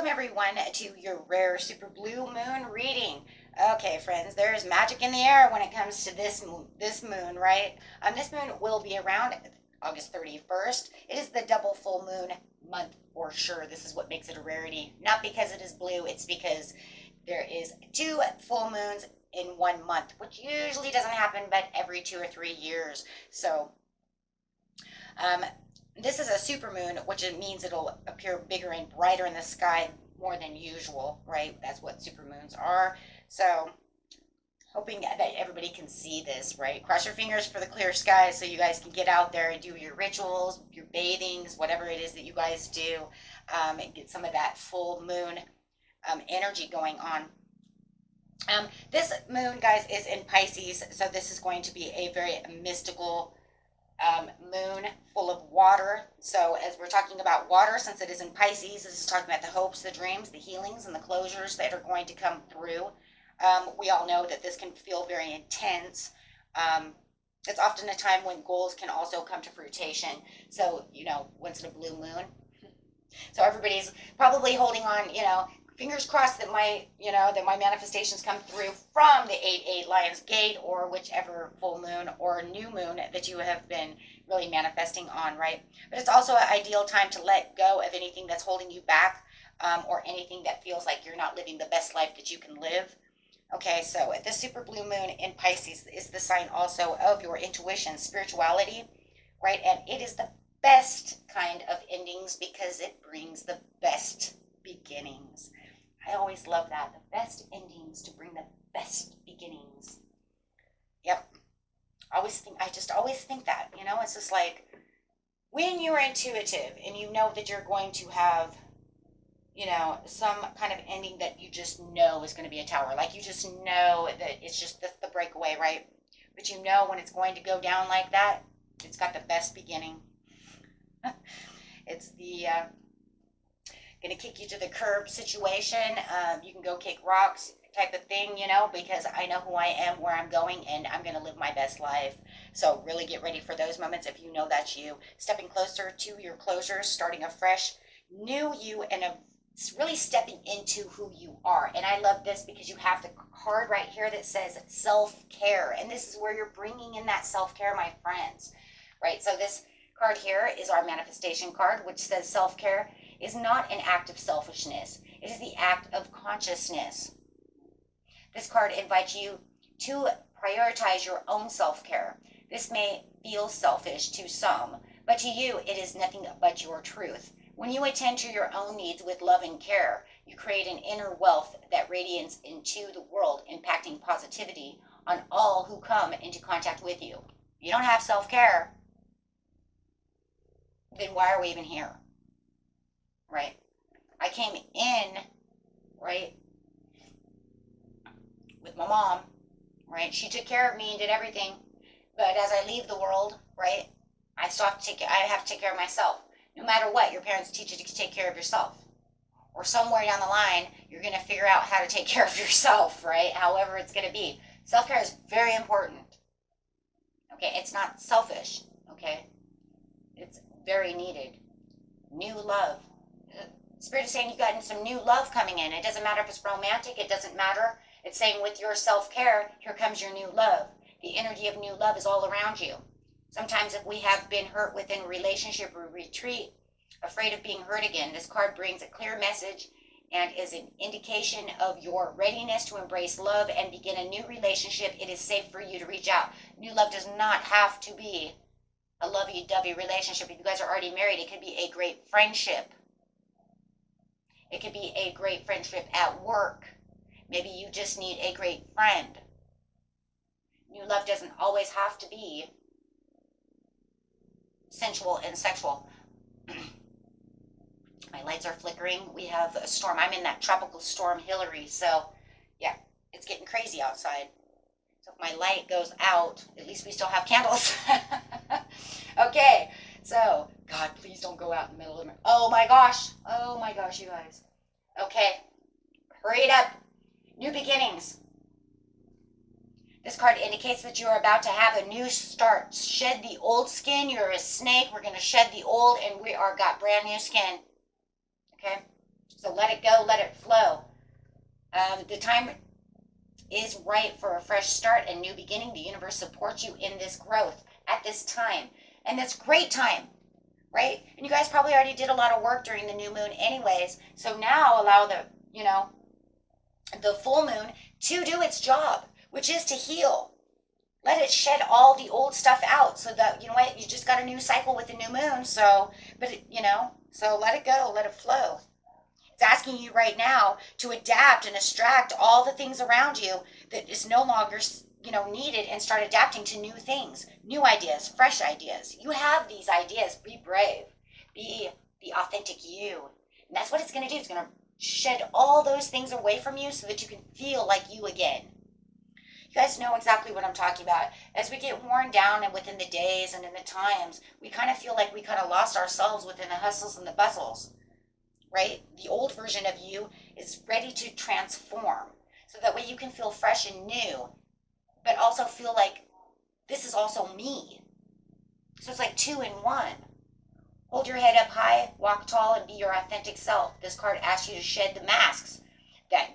Welcome everyone to your rare super blue moon reading. Okay, friends, there is magic in the air when it comes to this moon, right? This moon will be around August 31st. It is the double full moon month for sure. This is what makes it a rarity. Not because it is blue, it's because there is 2 full moons in 1 month, which usually doesn't happen but every 2 or 3 years. So, this is a supermoon, which it means it'll appear bigger and brighter in the sky more than usual, right? That's what supermoons are. So, hoping that everybody can see this, right? Cross your fingers for the clear skies so you guys can get out there and do your rituals, your bathings, whatever it is that you guys do, and get some of that full moon energy going on. This moon, guys, is in Pisces, so this is going to be a very mystical moon full of water. So as we're talking about water, since it is in Pisces, this is talking about the hopes, the dreams, the healings, and the closures that are going to come through. We all know that this can feel very intense. It's often a time when goals can also come to fruition. So, once in a blue moon. So everybody's probably holding on, fingers crossed that my manifestations come through from the 8/8 Lion's Gate or whichever full moon or new moon that you have been really manifesting on, right? But it's also an ideal time to let go of anything that's holding you back, or anything that feels like you're not living the best life that you can live. Okay, so the super blue moon in Pisces is the sign also of your intuition, spirituality, right? And it is the best kind of endings because it brings the best beginnings. I always love that. The best endings to bring the best beginnings. Yep. I just always think that, it's just like when you're intuitive and you know that you're going to have, some kind of ending that you just know is going to be a tower. Like you just know that it's just the breakaway, right? But when it's going to go down like that, it's got the best beginning. It's the gonna kick you to the curb situation. You can go kick rocks type of thing, because I know who I am, where I'm going, and I'm gonna live my best life. So really get ready for those moments if you know that's you. Stepping closer to your closures, starting a fresh, new you, and really stepping into who you are. And I love this because you have the card right here that says self-care. And this is where you're bringing in that self-care, my friends, right? So this card here is our manifestation card, which says self-care is not an act of selfishness. It is the act of consciousness. This card invites you to prioritize your own self-care. This may feel selfish to some, but to you, it is nothing but your truth. When you attend to your own needs with love and care, you create an inner wealth that radiates into the world, impacting positivity on all who come into contact with you. If you don't have self-care, then why are we even here? Right? I came in, right, with my mom, right? She took care of me and did everything. But as I leave the world, right, I have to take care of myself. No matter what, your parents teach you to take care of yourself. Or somewhere down the line, you're going to figure out how to take care of yourself, right? However it's going to be. Self-care is very important. Okay, it's not selfish, okay? It's very needed. New love. Spirit is saying you got some new love coming in. It doesn't matter if it's romantic. It doesn't matter. It's saying with your self-care, here comes your new love. The energy of new love is all around you. Sometimes if we have been hurt within a relationship or retreat, afraid of being hurt again, this card brings a clear message and is an indication of your readiness to embrace love and begin a new relationship. It is safe for you to reach out. New love does not have to be a lovey-dovey relationship. If you guys are already married, it could be a great friendship. It could be a great friendship at work. Maybe you just need a great friend. New love doesn't always have to be sensual and sexual. My lights are flickering. We have a storm. I'm in that tropical storm Hillary. So, yeah, it's getting crazy outside. So if my light goes out, at least we still have candles. Okay, so, God, please don't go out in the middle of the night. Oh my gosh, you guys. Okay, hurry it up. New beginnings. This card indicates that you are about to have a new start. Shed the old skin. You're a snake. We're going to shed the old, and we are got brand new skin. Okay? So let it go, let it flow. The time is right for a fresh start and new beginning. The universe supports you in this growth at this time. And that's great time, right? And you guys probably already did a lot of work during the new moon anyways. So now allow the, the full moon to do its job, which is to heal. Let it shed all the old stuff out so that, you know what, you just got a new cycle with the new moon. So, so let it go, let it flow. It's asking you right now to adapt and extract all the things around you that is no longer, needed, and start adapting to new things, new ideas, fresh ideas. You have these ideas. Be brave. Be the authentic you. And that's what it's going to do. It's going to shed all those things away from you so that you can feel like you again. You guys know exactly what I'm talking about. As we get worn down and within the days and in the times, we kind of feel like we kind of lost ourselves within the hustles and the bustles. Right? The old version of you is ready to transform. So that way you can feel fresh and new, but also feel like this is also me. So it's like 2 in 1. Hold your head up high, walk tall, and be your authentic self. This card asks you to shed the masks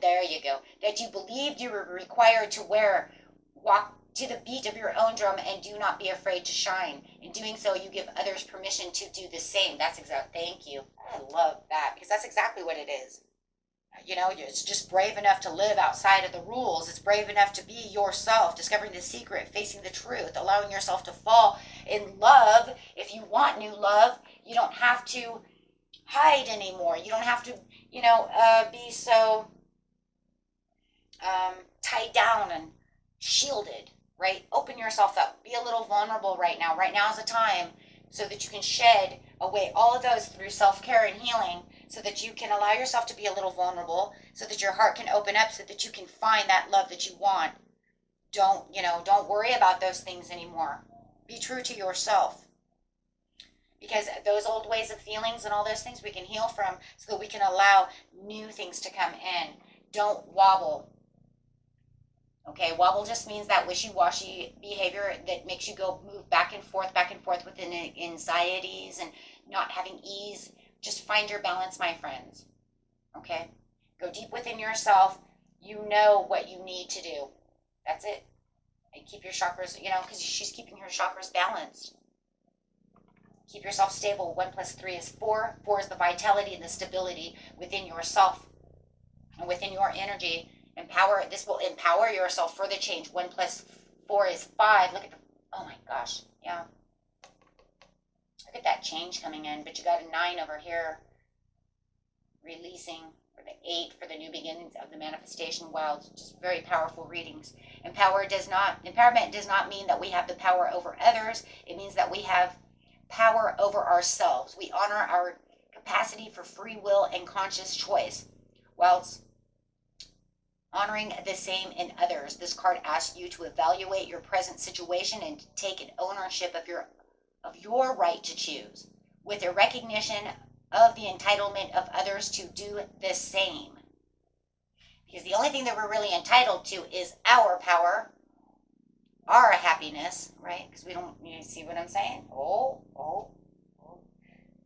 there you go, that you believed you were required to wear. Walk to the beat of your own drum and do not be afraid to shine. In doing so, you give others permission to do the same. Thank you. I love that because that's exactly what it is. It's just brave enough to live outside of the rules. It's brave enough to be yourself, discovering the secret, facing the truth, allowing yourself to fall in love. If you want new love, you don't have to hide anymore. You don't have to, be so tied down and shielded, right? Open yourself up. Be a little vulnerable right now. Right now is the time so that you can shed away all of those through self-care and healing, so that you can allow yourself to be a little vulnerable, so that your heart can open up, so that you can find that love that you want. Don't worry about those things anymore. Be true to yourself. Because those old ways of feelings and all those things we can heal from, so that we can allow new things to come in. Don't wobble. Okay, wobble just means that wishy-washy behavior that makes you move back and forth within anxieties and not having ease. Just find your balance, my friends. Okay? Go deep within yourself. You know what you need to do. That's it. And keep your chakras, because she's keeping her chakras balanced. Keep yourself stable. 1 + 3 is 4. 4 is the vitality and the stability within yourself and within your energy. This will empower yourself for the change. 1 + 4 is 5. Look at oh my gosh. Yeah. Look at that change coming in. But you got a 9 over here. Releasing for the 8 for the new beginnings of the manifestation. Wow. Just very powerful readings. Empowerment does not mean that we have the power over others. It means that we have power over ourselves. We honor our capacity for free will and conscious choice, whilst honoring the same in others. This card asks you to evaluate your present situation and take an ownership of your right to choose, with a recognition of the entitlement of others to do the same. Because the only thing that we're really entitled to is our power, our happiness, right? Because we don't, see what I'm saying? Oh.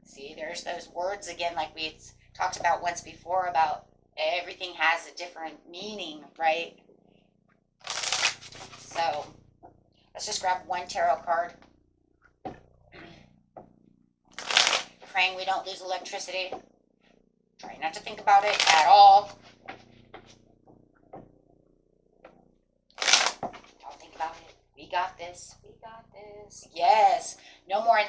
See, there's those words again, like we talked about once before, about everything has a different meaning, right? So let's just grab one tarot card. Praying we don't lose electricity. Try not to think about it at all. Don't think about it. We got this. Yes. No more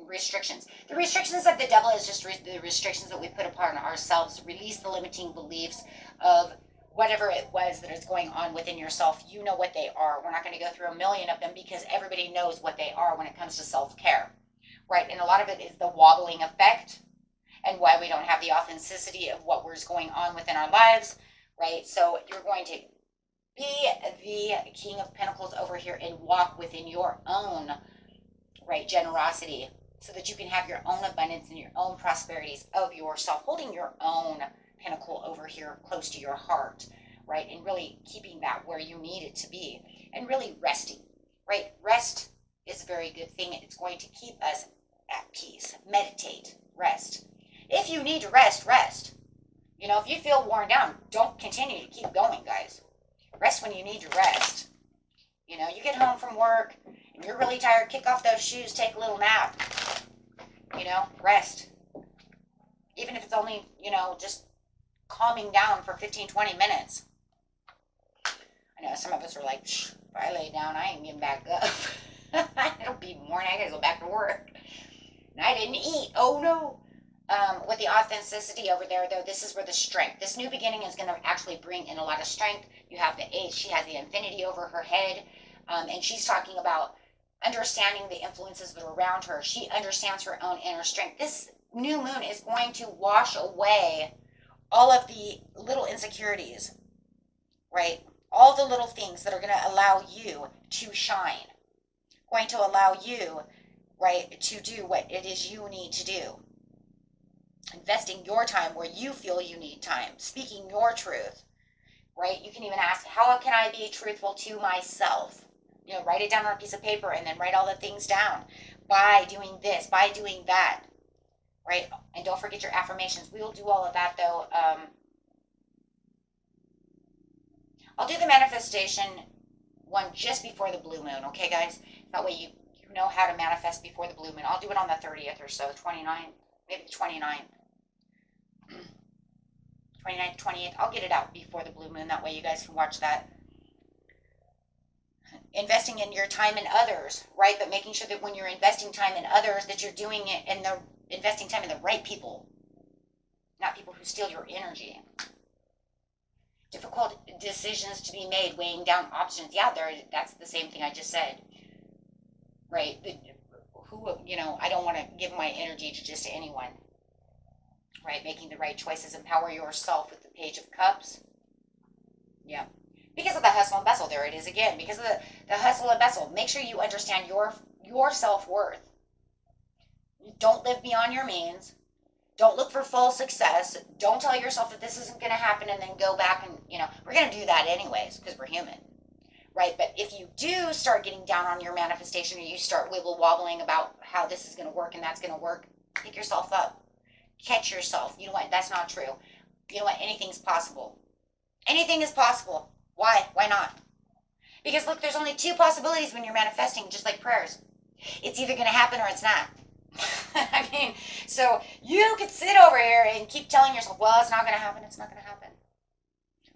restrictions. The restrictions of the devil is just the restrictions that we put upon ourselves. Release the limiting beliefs of whatever it was that is going on within yourself. You know what they are. We're not going to go through a million of them because everybody knows what they are when it comes to self-care, right? And a lot of it is the wobbling effect and why we don't have the authenticity of what was going on within our lives, right? So you're going to be the King of Pentacles over here and walk within your own, right, generosity, so that you can have your own abundance and your own prosperities of yourself, holding your own pentacle over here close to your heart, right, and really keeping that where you need it to be, and really resting, right? Rest is a very good thing. It's going to keep us at peace. Meditate, rest. If you need to rest, rest. You know, if you feel worn down, don't continue to keep going, guys. Rest when you need to rest. You know, you get home from work and you're really tired, kick off those shoes, take a little nap. You know, rest. Even if it's only, you know, just calming down for 15, 20 minutes. I know some of us are like, if I lay down, I ain't getting back up. It'll be morning, I gotta go back to work. And I didn't eat. Oh no. With the authenticity over there, though, this is where the strength. This new beginning is going to actually bring in a lot of strength. You have the 8. She has the infinity over her head. And she's talking about understanding the influences that are around her. She understands her own inner strength. This new moon is going to wash away all of the little insecurities, right? All the little things that are going to allow you to shine. Going to allow you, right, to do what it is you need to do. Investing your time where you feel you need time. Speaking your truth, right? You can even ask, how can I be truthful to myself? You know, write it down on a piece of paper and then write all the things down. By doing this, by doing that, right? And don't forget your affirmations. We will do all of that, though. I'll do the manifestation one just before the blue moon, okay, guys? That way you know how to manifest before the blue moon. I'll do it on the 30th or so, 29th. Maybe 29th. 29th, 28th. I'll get it out before the blue moon. That way you guys can watch that. Investing in your time in others, right? But making sure that when you're investing time in others, that you're doing it and they're investing time in the right people. Not people who steal your energy. Difficult decisions to be made, weighing down options. Yeah, that's the same thing I just said. Right? You know, I don't want to give my energy to just anyone, right? Making the right choices, empower yourself with the Page of Cups. Yeah. Because of the hustle and bustle, there it is again. Because of the hustle and bustle, make sure you understand your self-worth. Don't live beyond your means. Don't look for full success. Don't tell yourself that this isn't going to happen and then go back and, you know, we're going to do that anyways because we're human. Right, but if you do start getting down on your manifestation or you start wibble wobbling about how this is going to work and that's going to work, pick yourself up. Catch yourself. You know what? That's not true. You know what? Anything's possible. Anything is possible. Why? Why not? Because look, there's only 2 possibilities when you're manifesting, just like prayers. It's either going to happen or it's not. I mean, so you could sit over here and keep telling yourself, well, it's not going to happen. It's not going to happen.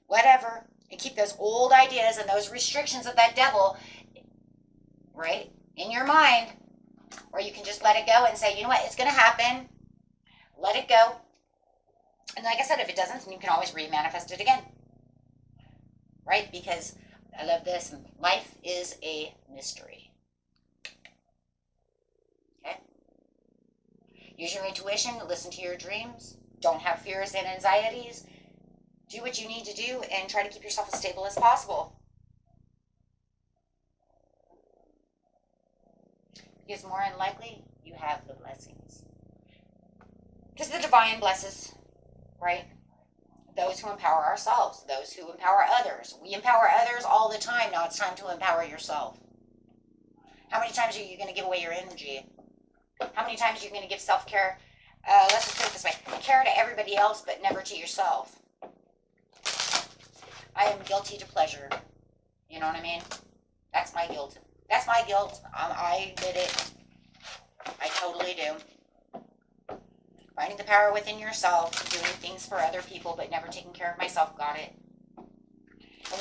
Whatever. And keep those old ideas and those restrictions of that devil, right, in your mind. Or you can just let it go and say, you know what, it's going to happen. Let it go. And like I said, if it doesn't, then you can always re-manifest it again. Right? Because I love this. Life is a mystery. Okay? Use your intuition. Listen to your dreams. Don't have fears and anxieties. Do what you need to do and try to keep yourself as stable as possible. Because more than likely, you have the blessings. Because the divine blesses, right? Those who empower ourselves, those who empower others. We empower others all the time. Now it's time to empower yourself. How many times are you going to give away your energy? How many times are you going to give self-care? Let's just put it this way. Care to everybody else, but never to yourself. I am guilty to pleasure. You know what I mean? That's my guilt. That's my guilt. I did it. I totally do. Finding the power within yourself, doing things for other people, but never taking care of myself. Got it. And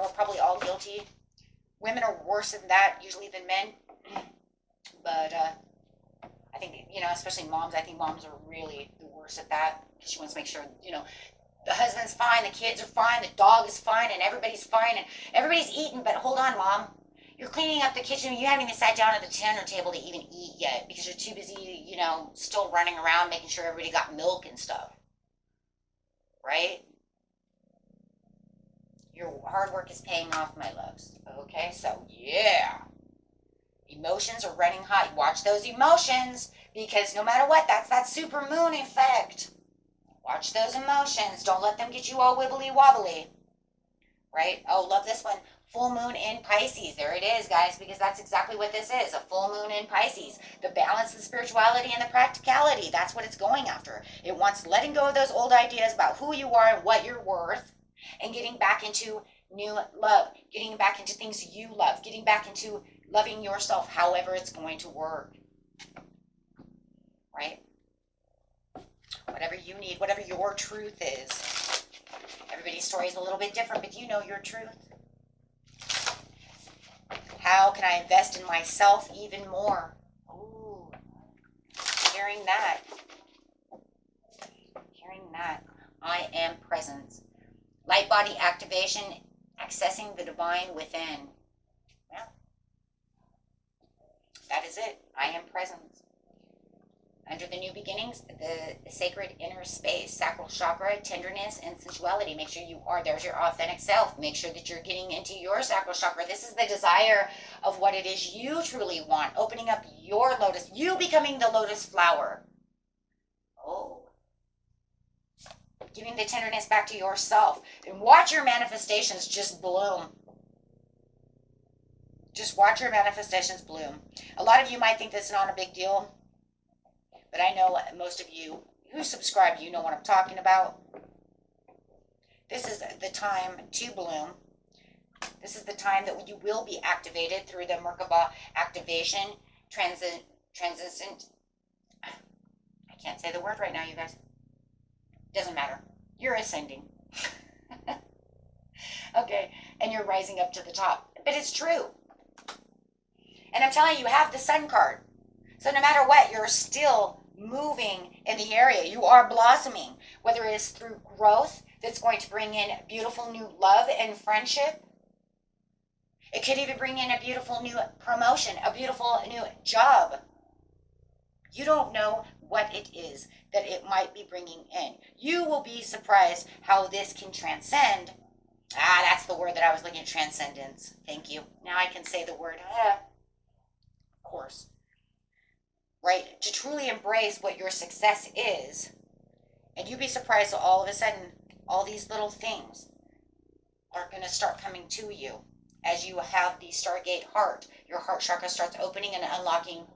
we're probably all guilty. Women are worse than that usually than men. But I think, especially moms, I think moms are really the worst at that. Because she wants to make sure, the husband's fine, the kids are fine, the dog is fine, and everybody's fine, and everybody's eating. But hold on, Mom. You're cleaning up the kitchen. You haven't even sat down at the dinner table to even eat yet because you're too busy, still running around making sure everybody got milk and stuff. Right? Your hard work is paying off, my loves. Okay? So, yeah. Emotions are running hot. Watch those emotions because no matter what, that's that super moon effect. Watch those emotions. Don't let them get you all wibbly wobbly. Right? Oh, love this one. full moon in Pisces. There it is, guys, because that's exactly what this is, a full moon in Pisces. The balance, the spirituality, and the practicality. That's what it's going after. It wants letting go of those old ideas about who you are and what you're worth, and getting back into new love, getting back into things you love, getting back into loving yourself however it's going to work. Right? Whatever you need, whatever your truth is. Everybody's story is a little bit different, but you know your truth. How can I invest in myself even more? Ooh, hearing that. Hearing that. I am present. Light body activation, accessing the divine within. Yeah. That is it. I am present. Under the new beginnings, the sacred inner space, sacral chakra, tenderness, and sensuality. Make sure you are, there's your authentic self. Make sure that you're getting into your sacral chakra. This is the desire of what it is you truly want. Opening up your lotus, you becoming the lotus flower. Oh. Giving the tenderness back to yourself. And watch your manifestations just bloom. Just watch your manifestations bloom. A lot of you might think this is not a big deal. But I know most of you who subscribe, you know what I'm talking about. This is the time to bloom. This is the time that you will be activated through the Merkaba activation, transcendent. I can't say the word right now, you guys. Doesn't matter. You're ascending. Okay, and you're rising up to the top. But it's true. And I'm telling you, you have the Sun card. So no matter what, you're still moving in the area. You are blossoming, whether it's through growth that's going to bring in beautiful new love and friendship. It could even bring in a beautiful new promotion, a beautiful new job. You don't know what it is that it might be bringing in. You will be surprised how this can transcend. That's the word that I was looking at, transcendence. Thank you. Now I can say the word, of course. Right? To truly embrace what your success is. And you'd be surprised that all of a sudden, all these little things are going to start coming to you as you have the Stargate heart. Your heart chakra starts opening and unlocking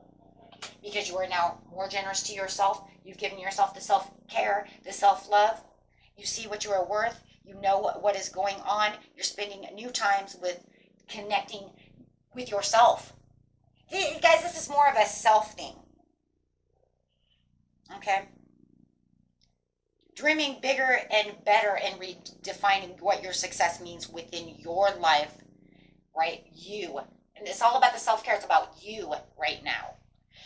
because you are now more generous to yourself. You've given yourself the self-care, the self-love. You see what you are worth. You know what is going on. You're spending new times with connecting with yourself. Guys, this is more of a self thing. Okay? Dreaming bigger and better and redefining what your success means within your life, right? You. And it's all about the self-care. It's about you right now.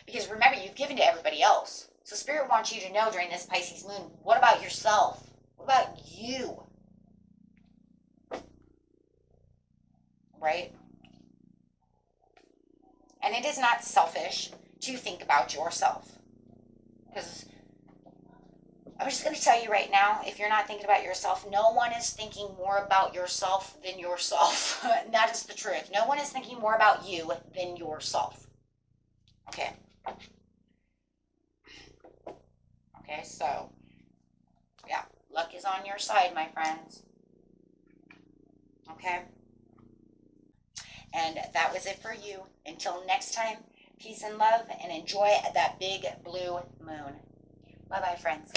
Because remember, you've given to everybody else. So Spirit wants you to know during this Pisces moon, what about yourself? What about you? Right? And it is not selfish to think about yourself. Because I'm just going to tell you right now, if you're not thinking about yourself, no one is thinking more about yourself than yourself. And that is the truth. No one is thinking more about you than yourself. Okay. Okay, so, yeah, luck is on your side, my friends. Okay? And that was it for you. Until next time, peace and love, and enjoy that big blue moon. Bye-bye, friends.